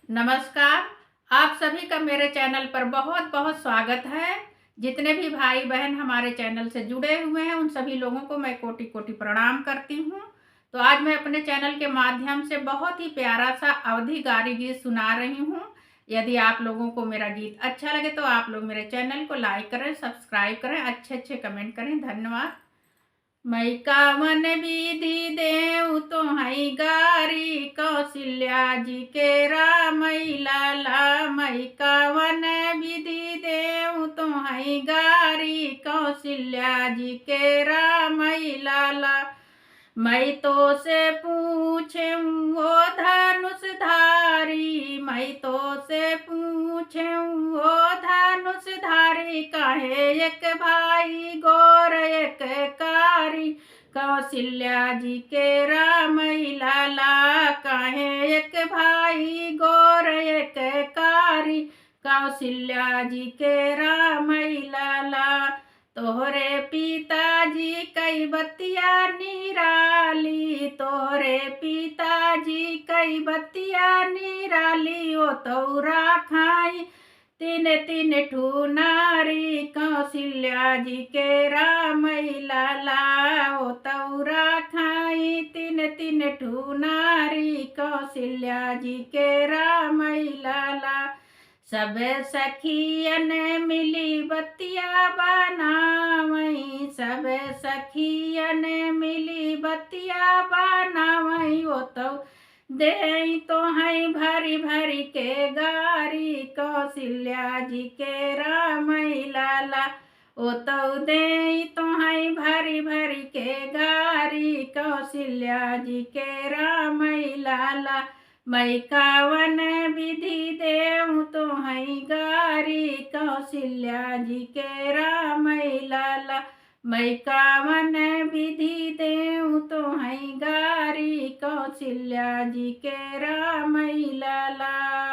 नमस्कार। आप सभी का मेरे चैनल पर बहुत बहुत स्वागत है। जितने भी भाई बहन हमारे चैनल से जुड़े हुए हैं उन सभी लोगों को मैं कोटि कोटि प्रणाम करती हूँ। तो आज मैं अपने चैनल के माध्यम से बहुत ही प्यारा सा अवधी गारी गीत सुना रही हूँ। यदि आप लोगों को मेरा गीत अच्छा लगे तो आप लोग मेरे चैनल को लाइक करें, सब्सक्राइब करें, अच्छे अच्छे कमेंट करें। धन्यवाद। मैं कावन विधि देऊ तो हई गारी कौशल्या जी के रामई लाला। मैं कावन विधि देऊ तो हई गारी कौशल्या जी के रामई लाला। मैं तो से पूछे वो धनुषधारी, मैं तो से पूछे वो धनुषधारी। कहे एक भाई गोर एक कारी कौशल्या जी के रामई लाला। कहे एक भाई गोर एक कारी कौशल्या जी के रामई लाला। तोहरे पिताजी कई बतिया निराली, तोहरे पिताजी कई बतिया निराली। ओ तौरा खाई तीन तीन ठू नारी कौशल्या जी के रामई लाला। ओ तौरा खाई तीन तीन ठू नारी कौशल्या जी के रामई लाला। सब सखियन मिली बतिया बनावई, सब सखियन मिली बतिया बनावई। ओ तो दे तो है भरी भरी के गारी कौशल्या जी के रामई लाला। ओ तो दे तो है भरी भरी के गारी कौशल्या जी के रामई लाला। मैं कावन विधि देऊ तो हई गारी कौशल्या जी के रामई लाला। मैं कावन विधि देऊ तो हई गारी कौशल्या जी के रामई लाला।